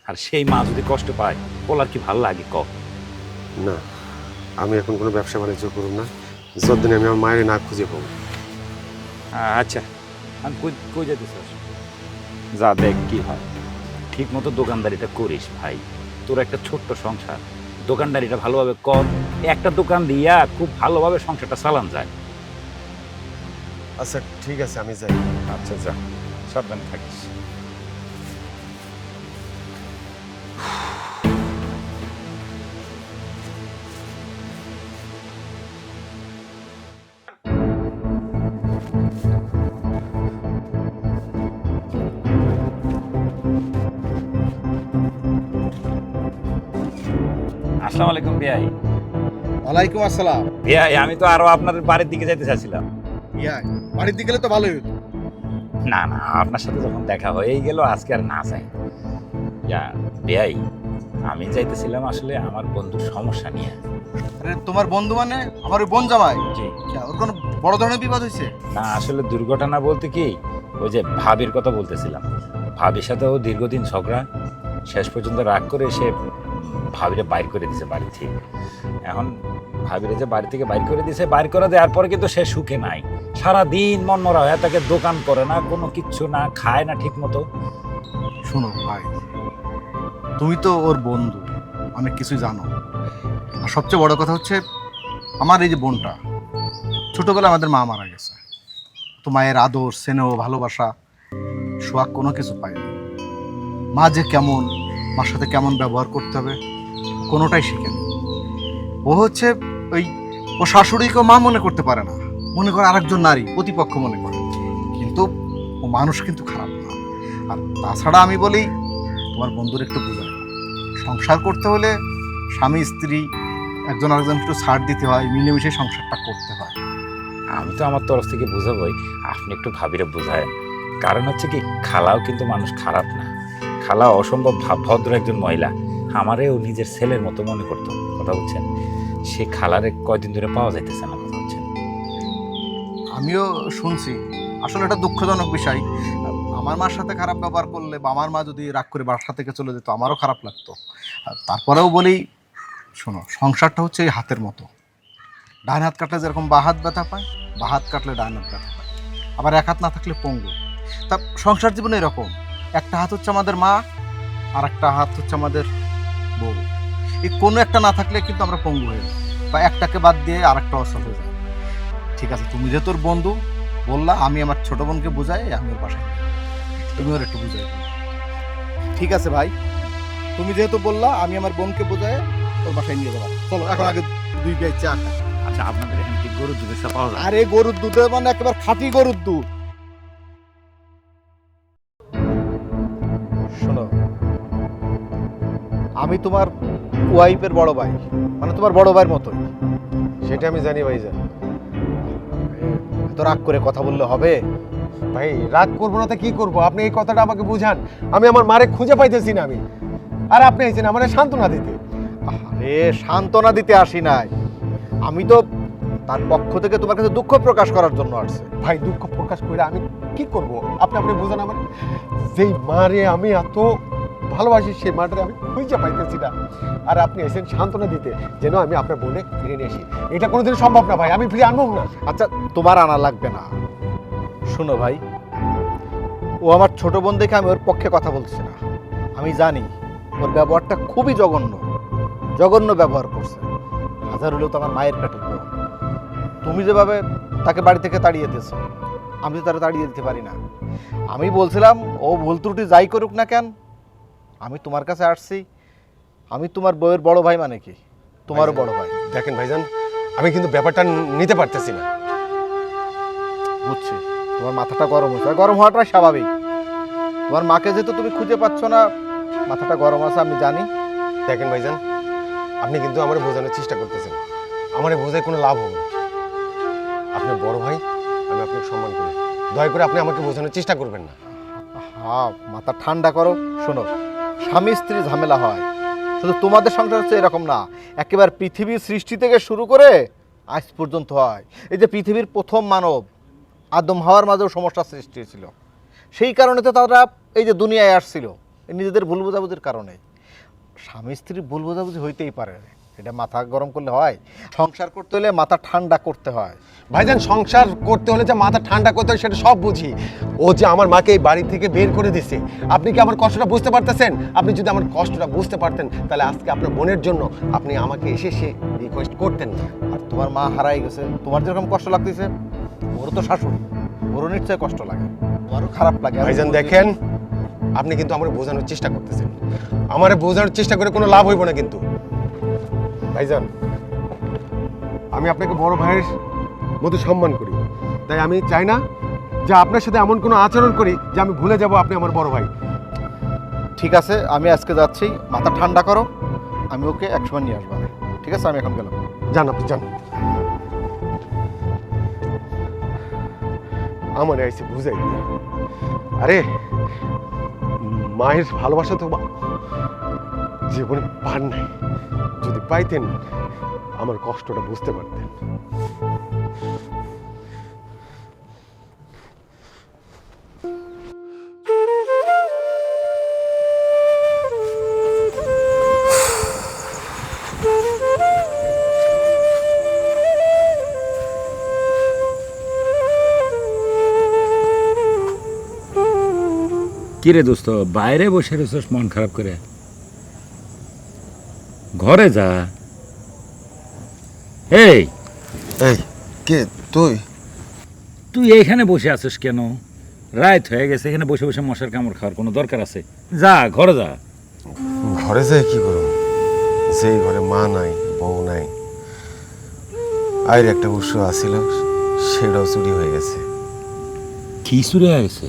আর সেই মা যদি কষ্ট পায়, পোলার কি ভালো লাগে ক? না, আমি এখন কোনো ব্যবসা বাণিজ্য করব না, যতদিন আমি আমার মায়ের না খুঁজে পাবো। আচ্ছা, আমি কই যেতে চাস? যা দেখ কি হয়, ঠিক মতো দোকানদারিটা করিস ভাই। তোর একটা ছোট্ট সংসার, দোকানদারিটা ভালোভাবে কর। একটা দোকান দিয়া খুব ভালোভাবে সংসারটা চালান যায়। আচ্ছা ঠিক আছে, আমি যাই। আচ্ছা যা, সাবধানে থাকিস। আসসালামু আলাইকুম বিয়াই। ওয়ালাইকুম আসসালাম। বিয়াই, আমি তো আরো আপনার বাড়ির দিকে যেতে চাইছিলাম। ইয়া, বাড়ির দিকে গেলে তো ভালোই হতো। না না, আপনার সাথে যখন দেখা হয়েই গেল, আজকে আর না চাই। ইয়া বিয়াই, আমি যাইতেছিলাম আসলে আমার বন্ধুর সমস্যা নিয়ে। আরে তোমার বন্ধু মানে আমার ওই বোন জামাই? জি। ওর কোনো বড় ধরনের বিপদ হয়েছে? না, আসলে দুর্ঘটনা বলতে কি, ওই যে ভাবির কথা বলতেছিলাম। ভাবির সাথে ও দীর্ঘদিন ঝগড়া, শেষ পর্যন্ত রাগ করে সে ভাবিরে বাইর করে দিছে বাড়ি থেকে। এখন ভাবিরে যে বাড়ি থেকে বাইর করে দিছে, বাইর করে দেওয়ার পরে কিন্তু সে সুখে নাই। সারাদিন মন মরা হয়ে তাকে, দোকান করে না, কোনো কিচ্ছু না, খায় না ঠিক মতো। শোনো ভাই, তুমি তো ওর বন্ধু, অনেক কিছুই জানো। আর সবচেয়ে বড় কথা হচ্ছে, আমার এই যে বোনটা, ছোটবেলায় আমাদের মা মারা গেছে। তো মায়ের আদর, স্নেহ, ভালোবাসা, সোহাগ কোনো কিছু পায়নি। মা যে কেমন, মার সাথে কেমন ব্যবহার করতে হবে, কোনোটাই শিখেনি। ও হচ্ছে ওই, ও শাশুড়িকেও মা মনে করতে পারে না, মনে করে আরেকজন নারী, প্রতিপক্ষ মনে করে। কিন্তু ও মানুষ কিন্তু খারাপ না। আর তাছাড়া আমি বলি, তোমার বন্ধুর একটু বুঝায়, সংসার করতে হলে স্বামী স্ত্রী একজন আরেকজন একটু ছাড় দিতে হয়, মিলেমিশে সংসারটা করতে হয়। আমি তো আমার তরফ থেকে বুঝাবই, আপনি একটু ভাবিরে বুঝায়। কারণ হচ্ছে কি, খালাও কিন্তু মানুষ খারাপ না, খালা অসম্ভব ভদ্র একজন মহিলা। আমারেও নিজের ছেলের মতো মনে করতো, কথা বলছেন। সে খালারে কয়দিন ধরে পাওয়া যাইতেছে না, কথা বলছেন। আমিও শুনছি, আসলে এটা দুঃখজনক বিষয়। আমার মার সাথে খারাপ ব্যবহার করলে বা আমার মা যদি রাগ করে বাসা থেকে চলে যেত, আমারও খারাপ লাগতো। তারপরেও বলি, শোনো, সংসারটা হচ্ছে এই হাতের মতো। ডান হাত কাটলে যেরকম বা হাত ব্যথা পায়, বা হাত কাটলে ডান হাত ব্যথা পায়, আবার এক হাত না থাকলে পঙ্গু। তা সংসার জীবনে এরকম, একটা হাত হচ্ছে আমাদের মা, আর একটা হাত হচ্ছে আমাদের বউ, এই কোনো একটা না থাকলে কিন্তু আমরা পঙ্গু হয়ে যাই, বা একটাকে বাদ দিয়ে আরেকটা অসল হয়ে যায়। ঠিক আছে, তুমি যে তোর বন্ধু বললা, আমি আমার ছোট বোনকে বোঝাই, আমি ওর বাসায় যাই। তুমি ওর একটু বুঝাই দাও। ঠিক আছে ভাই, তুমি যেহেতু বললা, আমি আমার বোনকে বোঝাই ওর বাসায় নিয়ে যাবো। চলো এখন আগে 2 গ্লাস চা খাই। আচ্ছা, আপনাদের এখানে কি গরুর দুধের চা পাওয়া যায়? আরে গরুর দুধ মানে একেবারে খাঁটি গরুর দুধ। শোনো, আমি তোমার ওয়াইফের বড় ভাই, মানে তোমার বড় ভাইয়ের মতোই। সেটা আমি জানি ভাইজান। তো রাগ করে কথা বললে হবে? ভাই রাগ করবো না তো কি করবো? আপনি এই কথাটা আমাকে বুঝান। আমি আমার মারে খুঁজে পাইতেছি না আমি, আর আপনি এসেছেন আমার সান্ত্বনা দিতে। আরে সান্ত্বনা দিতে আসি নাই, আমি তো তার পক্ষ থেকে তোমার কাছে দুঃখ প্রকাশ করার জন্য আসছে। ভাই দুঃখ প্রকাশ করে আমি কি করব? আপনি বুঝান আমার। যেই মারে আমি এত ভালোবাসি, সেই মাটারে আমি খুঁজে পাইতেছি না, আর আপনি এসেছেন সান্ত্বনা দিতে যেন আমি আপনার বোনে ফিরে নিয়ে আসি। এটা কোনোদিন সম্ভব না ভাই, আমি ফিরে আনবো না। আচ্ছা, তোমার আনা লাগবে না। শোনো ভাই, ও আমার ছোট বোন দেখে আমি ওর পক্ষে কথা বলছি না। আমি জানি ওর ব্যবহারটা খুবই জঘন্য ব্যবহার করছে। হাজার হলেও তো আমার মায়ের পেটের বোন। তুমি যেভাবে তাকে বাড়ি থেকে তাড়িয়ে দিয়েছো, আমি তো তারা তাড়িয়ে দিতে পারি না। আমি বলছিলাম ও ভুল ত্রুটি যাই করুক না কেন, আমি তোমার কাছে আসছি। আমি তোমার বউয়ের বড় ভাই, মানে কি তোমারও বড় ভাই। দেখেন ভাইজান, আমি কিন্তু ব্যাপারটা নিতে পারতেছি না। বুঝছি তোমার মাথাটা গরম হচ্ছে, গরম হওয়াটা স্বাভাবিক। তোমার মাকে যেহেতু তুমি খুঁজে পাচ্ছ না, মাথাটা গরম আছে, আমি জানি। দেখেন ভাইজান, আপনি কিন্তু আমার বোঝানোর চেষ্টা করতেছেন, আমার বোঝায় কোনো লাভ হবে না। আপনি বড় ভাই, আমি আপনাকে সম্মান করি, দয়া করে আপনি আমাকে বোঝানোর চেষ্টা করবেন না। হ্যাঁ, মাথা ঠান্ডা করো। শোনো, স্বামী স্ত্রী ঝামেলা হয়, শুধু তোমাদের সংসার হচ্ছে এরকম না, একেবারে পৃথিবীর সৃষ্টি থেকে শুরু করে আজ পর্যন্ত হয়। এই যে পৃথিবীর প্রথম মানব আদম হাওয়ার মাঝেও সমস্যার সৃষ্টি হয়েছিল, সেই কারণে তো তারা এই যে দুনিয়ায় আসছিল, নিজেদের ভুল বোঝাবুঝির কারণে। স্বামী স্ত্রী ভুল বোঝাবুঝি হইতেই পারে, এটা মাথা গরম করলে হয়? সংসার করতে হলে মাথা ঠান্ডা করতে হয়। ভাইজান, সংসার করতে হলে যে মাথা ঠান্ডা করতে হয় সেটা সব বুঝি। ও যে আমার মাকে এই বাড়ি থেকে বের করে দিছে, আপনি কি আমার কষ্টটা বুঝতে পারতেছেন? আপনি যদি আমার কষ্টটা বুঝতে পারতেন, তাহলে আজকে আপনার বোনের জন্য আপনি আমাকে এসে রিকোয়েস্ট করতেন না। আর তোমার মা হারাই গেছে, তোমার যেরকম কষ্ট লাগতেছে, ওরও তো শাশুড়ি, ওরও নিশ্চয়ই কষ্ট লাগে, তোমারও খারাপ লাগে। ভাইজান দেখেন, আপনি কিন্তু আমার বোঝানোর চেষ্টা করতেছেন, আমার বোঝানোর চেষ্টা করে কোনো লাভ হইব না কিন্তু। ভাইজান, আমি আপনাকে বড় ভাইয়ের মতো সম্মান করি, তাই আমি চাই না যে আপনার সাথে এমন কোনো আচরণ করি যে আমি ভুলে যাব আপনি আমার বড় ভাই। ঠিক আছে, আমি আজকে যাচ্ছি, মাথা ঠান্ডা করো, আমি ওকে একসময় নিয়ে আসবো। ঠিক আছে, আমি এখন গেলাম। যান আপনি যান। আমার আইসি বুঝাই, আরে মায়ের ভালোবাসা তো জীবনে পান নাই, যদি পাইতেন আমার কষ্টটা বুঝতে পারতেন। কিরে দোস্ত, বাইরে বসে রয়েছিস মন খারাপ করে? ঘরে যা। এই এই কে তুই? তুই এইখানে বসে আছিস কেন? রাত হয়ে গেছে, এখানে বসে বসে মশার কামড় খাওয়ার কোনো দরকার আছে? যা ঘরে যা। ঘরে যাই কি করব? যেই ঘরে মা নাই, বউ নাই, আর একটা উৎস আসিল, সেটাও চুরি হয়ে গেছে। কি চুরি হয়ে গেছে?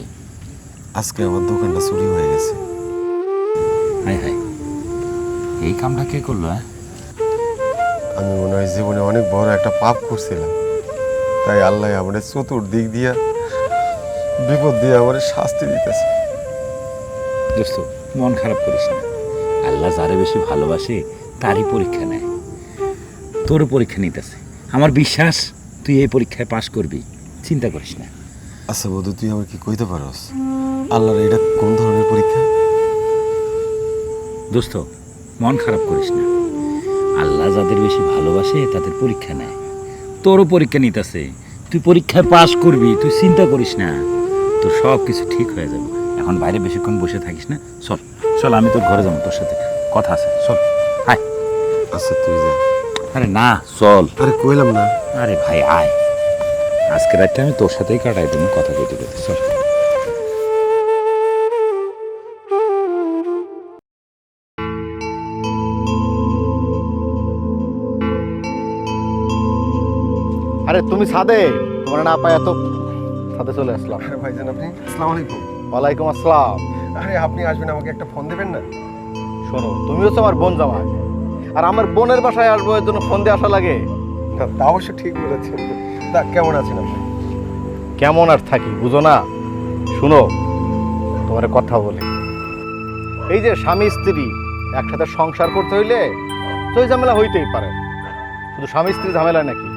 আজকে আমার দোকানটা চুরি হয়ে গেছে। হাই হাই, এই কামটা কে করলো? আমি মনে হয় জীবনে অনেক বড় একটা পাপ করছিলাম, তাই আল্লাহ আমার চতুর্দিক দিয়া বিপদ দিয়ে আমার শাস্তি দিতেছে। দোস্ত, মন খারাপ করিস না, আল্লাহ যারে বেশি ভালোবাসে তারই পরীক্ষা নেয়। তোর পরীক্ষা নিতেছে, আমার বিশ্বাস তুই এই পরীক্ষায় পাশ করবি, চিন্তা করিস না। আচ্ছা বধু, তুই আমার কি কইতে পারস আল্লাহর এটা কোন ধরনের পরীক্ষা? দোস্ত, মন খারাপ করিস না, আল্লাহ যাদের বেশি ভালোবাসে তাদের পরীক্ষা নেয়, তোরও পরীক্ষা নিতেছে, তুই পরীক্ষায় পাশ করবি, তুই চিন্তা করিস না, তোর সব কিছু ঠিক হয়ে যাবে। এখন বাইরে বেশিক্ষণ বসে থাকিস না, চল চল, আমি তোর ঘরে যাবো, তোর সাথে কথা আছে, চল। আচ্ছা তুই যা। আরে না চল। আরে কইলাম না। আরে ভাই আয়, আজকে রাতটা আমি তোর সাথেই কাটাই দিন, কথা কইতে কইতে। চল। আরে তুমি ছাদে, তোমার না পায় এত ছাদে চলে আসলাম। আরে ভাইজান আপনি, আসসালামু আলাইকুম। ওয়ালাইকুম আসসালাম। আরে আপনি আসবেন, আমাকে একটা ফোন দেবেন না? শোনো, তুমি হচ্ছে আমার বোন জামাই, আর আমার বোনের বাসায় আসবো এর জন্য ফোন দিয়ে আসা লাগে? না, তা অবশ্য ঠিক বলেছেন। তা কেমন আছেন আপনি? কেমন আর থাকি বুঝো না? শুনো, তোমার কথা বলি। এই যে স্বামী স্ত্রী একসাথে সংসার করতে হইলে তো এই ঝামেলা হইতেই পারে। শুধু স্বামী স্ত্রী ঝামেলা নাকি,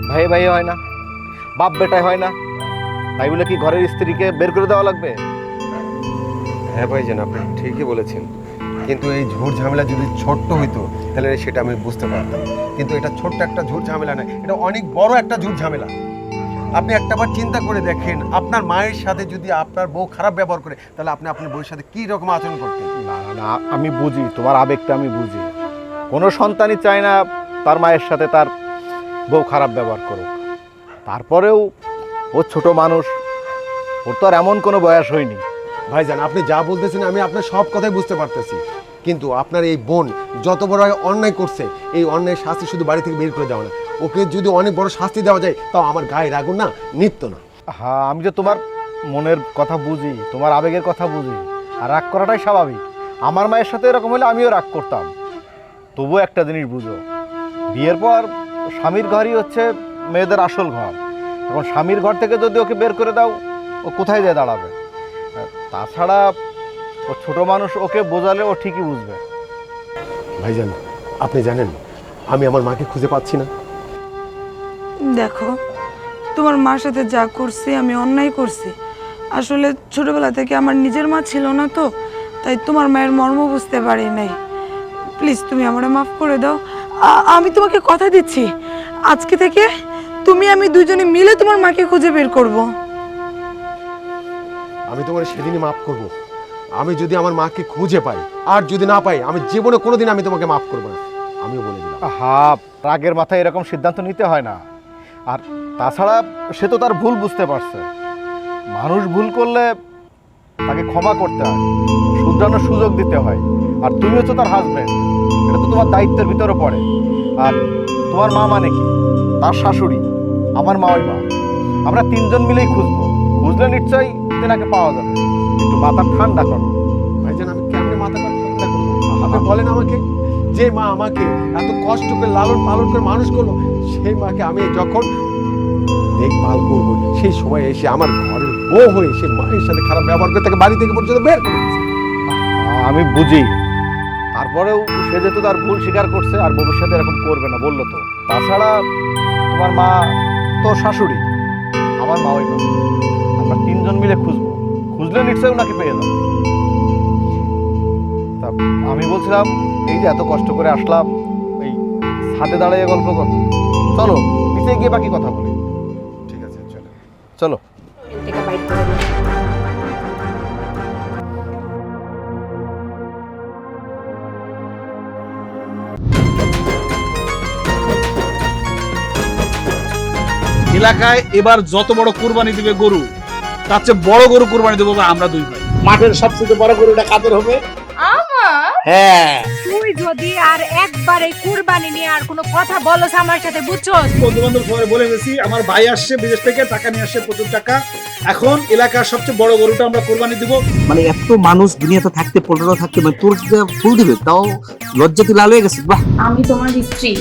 ভাই ভাই হয় না, বাপ বেটায় হয় না? তাই বলে কি ঘরের স্ত্রীকে বের করে দেওয়া লাগবে? হ্যাঁ ভাইজান, আপনি ঠিকই বলেছেন, কিন্তু এই ঝুট ঝামেলা যদি ছোট্ট হইতো তাহলে সেটা আমি বুঝতে পারতাম। কিন্তু এটা ছোট্ট একটা ঝুট ঝামেলা নয়, এটা অনেক বড় একটা ঝুট ঝামেলা। আপনি একটাবার চিন্তা করে দেখেন, আপনার মায়ের সাথে যদি আপনার বউ খারাপ ব্যবহার করে, তাহলে আপনি আপনার বউয়ের সাথে কী রকম আচরণ করতেন? না না না, আমি বুঝি তোমার আবেগটা, আমি বুঝি। কোনো সন্তানই চায় না তার মায়ের সাথে তার বউ খারাপ ব্যবহার করুক। তারপরেও ও ছোট মানুষ, ওর তো আর এমন কোনো বয়স হয়নি। ভাইজান আপনি যা বলতেছেন আমি আপনার সব কথাই বুঝতে পারতেছি, কিন্তু আপনার এই বোন যত বড় অন্যায় করছে, এই অন্যায় শাস্তি শুধু বাড়ি থেকে বের করে দেওয়া না, ওকে যদি অনেক বড় শাস্তি দেওয়া যায় তাও আমার গায়ে রাগুন না, নিত্য না। হ্যাঁ, আমি যে তোমার মনের কথা বুঝি, তোমার আবেগের কথা বুঝি, আর রাগ করাটাই স্বাভাবিক। আমার মায়ের সাথে এরকম হলে আমিও রাগ করতাম। তবুও একটা জিনিস বুঝো, বিয়ের পর স্বামীর ঘরই হচ্ছে মেয়েদের আসল ঘর। এখন স্বামীর ঘর থেকে যদি ওকে বের করে দাও, ও কোথায় যায় দাঁড়াবে? তাছাড়া ও ছোট মানুষ, ওকে বোঝালে ও ঠিকই বুঝবে। ভাইজান আপনি জানেন আমি আমার মাকে খুঁজে পাচ্ছি না। দেখো, তোমার মার সাথে যা করছি আমি অন্যায় করছি। আসলে ছোটবেলা থেকে আমার নিজের মা ছিল না, তো তাই তোমার মায়ের মর্ম বুঝতে পারি নাই। প্লিজ তুমি আমারে মাফ করে দাও। আমি তোমাকে কথা দিচ্ছি, আজকে থেকে তুমি আমি দুজনে মিলে তোমার মাকে খুঁজে বের করব। আমি তোমার সেদিনই মাফ করব, আমি যদি আমার মাকে খুঁজে পাই, আর যদি না পাই আমি জীবনে কোনোদিন আমি তোমাকে মাফ করবো না, আমিও বলে দিলাম। হ্যাঁ, রাগের মাথায় এরকম সিদ্ধান্ত নিতে হয় না। আর তাছাড়া সে তো তার ভুল বুঝতে পারছে। মানুষ ভুল করলে তাকে ক্ষমা করতে হয়, শুধরানোর সুযোগ দিতে হয়। আর তুমি হচ্ছে তার হাজবেন্ড, এটা তো তোমার দায়িত্বের ভিতরে পড়ে। আর তোমার মা মানে কি? তার শাশুড়ি, আমার মা, ওই মা। আমরা তিনজন মিলেই খুঁজবো, খুঁজলে নিশ্চয়ই তেনাকে পাওয়া যাবে। একটু মাথা ঠান্ডা করো। ভাইজান আমি কেমনে মাথাটা ঠান্ডা করবো? আপনি বলেন আমাকে, যে মা আমাকে এত কষ্ট করে লালন পালন করে মানুষ করলো, সেই মাকে আমি যখন দেখভাল করবো, সেই সময় এসে আমার ঘরের বউ হয়ে সে মায়ের সাথে খারাপ ব্যবহার করে তাকে বাড়ি থেকে পর্যন্ত বের করে দিয়েছে। আমি বুঝি, তারপরেও সে যেহেতু তার ভুল স্বীকার করছে, আর ভবিষ্যতে এরকম করবে না বললো তো। তাছাড়া তোমার মা তো শাশুড়ি, আমার মা ওই মা। আমরা তিনজন মিলে খুঁজবো, খুঁজলে নিশ্চয়ই ওনাকে পেয়ে যাবো। তা আমি বলছিলাম, এই যে এত কষ্ট করে আসলাম, এই ছাদে দাঁড়িয়ে গল্প করবো, চলো নিচে গিয়ে বাকি কথা বলি। ঠিক আছে চলো। চলো। এলাকায় এবার যত বড় কুরবানি দিবে গরু, তার চেয়ে বড় গরু কুরবানি দেবো আমরা দুই ভাই। মাঠের সবচেয়ে বড় গরুটা কাদের হবে? আমার হ্যাঁ, তুই যদি আর একবার এই কুরবানি নিয়ে আর কোনো কথা বলছ আমার সাথে, বুঝছস? বন্ধু বান্ধব সবাই বলে গেছি, আমার ভাই আসছে বিদেশ থেকে, টাকা নিয়ে আসছে প্রচুর টাকা। এখন এলাকার সবচেয়ে বড় গরুটা আমরা কুরবানি দিব। মানে এত মানুষ দুনিয়াতে থাকতে, পনেরো থাকতে, মানে তোর যে ফুল দিবে তাও লজ্জাতে লাল হয়ে গেছে। বাহ, আমি তোমার স্ত্রী,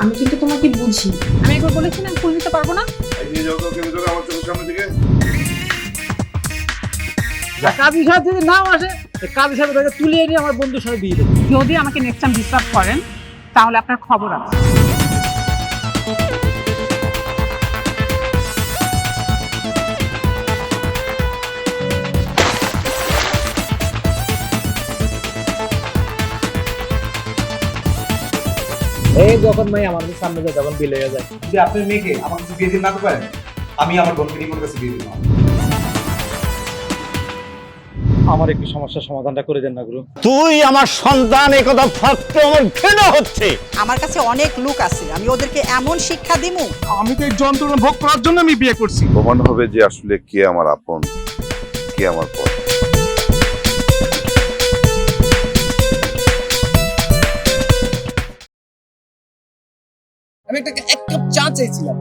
আমি কিন্তু তোমাকে বুঝি। আমি একবার বলেছি না ফুল দিতে পারবো না। কাজী সাহেব যদি নাও আসে, কাজী সাহেব তাকে তুলিয়ে নিয়ে আমার বন্ধুর সাথে বিয়ে দেবো। যদি আমাকে নেক্সট টাইম ডিস্টার্ব করেন তাহলে আপনার খবর আছে। এই যখন ভাই আমার সামনে যায় তখন বিলে হয়ে যায়। যদি আপনার মেয়েকে আমার কাছে বিয়ে দিন না পারেন, আমি আমার বোনকে রিপোর্ট কাছে বিয়ে দিলাম। আমার একটু সমস্যার সমাধানটা করে দেন না গুরু। তুই আমার সন্তান, এই কথা ভাবতে আমার ঘৃণা হচ্ছে। আমার কাছে অনেক লোক আছে, আমি ওদেরকে এমন শিক্ষা দিমু। আমি তো এই যন্ত্রণা ভোগ করার জন্য আমি বিয়ে করছি। প্রমাণ হবে যে আসলে কে আমার আপন, কে আমার পর। আমি এক কাপ চা চাইছিলাম,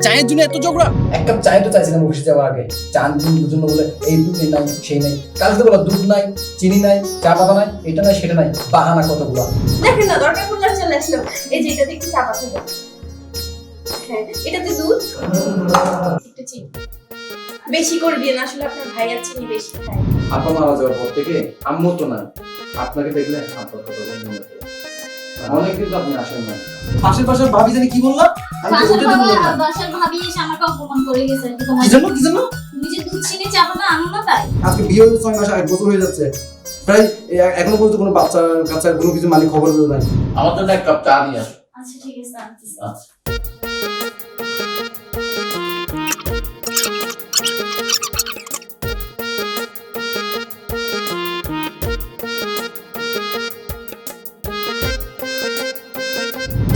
চায়ের জন্য এত ঝগড়া। এক কাপ চায় তো চাইছিলাম অফিসে যাওয়ার আগে, চা আনতে জন্য বলে এই দুধ নাই সেই নাই, কালকে বলো দুধ নাই, চিনি নাই, চা পাতা নাই, এটা নাই সেটা নাই, বাহানা কতগুলো। দেখেন না, দরকার পড়লে চলে আসলো। এই যে এটাতে একটু চা পাতা দাও। হ্যাঁ, এটাতে দুধ, একটু চিনি বেশি করে দিয়ে, আসলে আপনার ভাই আর চিনি বেশি খায়। আপা মারা যাওয়ার পর থেকে আম্মু তো না, আপনাকে দেখলে আপনার কথা মনে পড়ে। অনেকদিন তো আপনি আসেন না। পাশের ভাবি জানি কি বললাম, আমি তো ওটা তো বললাম না। বাসার ভাবি এসে আমাকে অপমান করে গেছে। কি জন্য তুমি যে দুধ চিনি চা পাতা আনো না তাই। আজকে বিয়ে হতে 6 মাস 8 বছর হয়ে যাচ্ছে প্রায়, এখনো পর্যন্ত কোনো বাচ্চা কাচ্চার কোনো কিছু মালিক খবর দেয় না। আমার জন্য এক কাপ চা নিয়ে আসো। আচ্ছা ঠিক আছে, আনতেছি। আচ্ছা।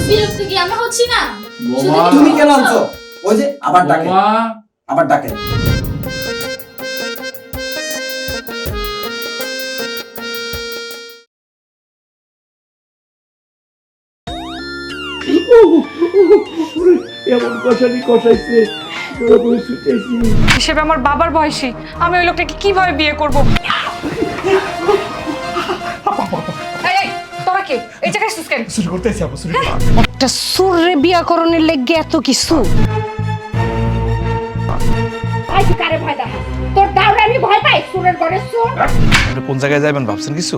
বিরক্ত কি আমি হচ্ছি না? তুমি কেন আনছো? ওই যে আবার ডাকে। এমন কষানি কষাইছে, হিসেবে আমার বাবার বয়সী, আমি ওই লোকটাকে কিভাবে বিয়ে করব? তোরা কে এই জায়গায় এসেছিস কেন? শুরু করতেছি আপু, শুরু করতে। একটা সুররে বিয়া করণের লেগে এত কিছু। কারে ভয় দেখা? তোর দাওরে আমি ভয় পাই, সুরের ঘরে সুর। আপনি কোন জায়গায় যাবেন ভাবছেন কিছু?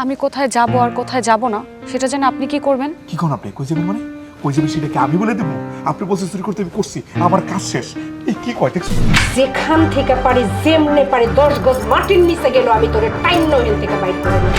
আমি কোথায় যাব আর কোথায় যাব না সেটা জানেন আপনি কি করবেন? কি কোন আপনি কই যাবেন মানে? কই যাবেন সেটাকে আমি বলে দেবো? আপনি বলছেন চুরি করতে, আমি করছি, আমার কাজ শেষ। এই কি কয় দেখছো? যেখান থেকে পারি যেমনে পারি 10 গজ মাটির নিচে গেল আমি তোরে টাইম নহেল থেকে বাইর করে দেব।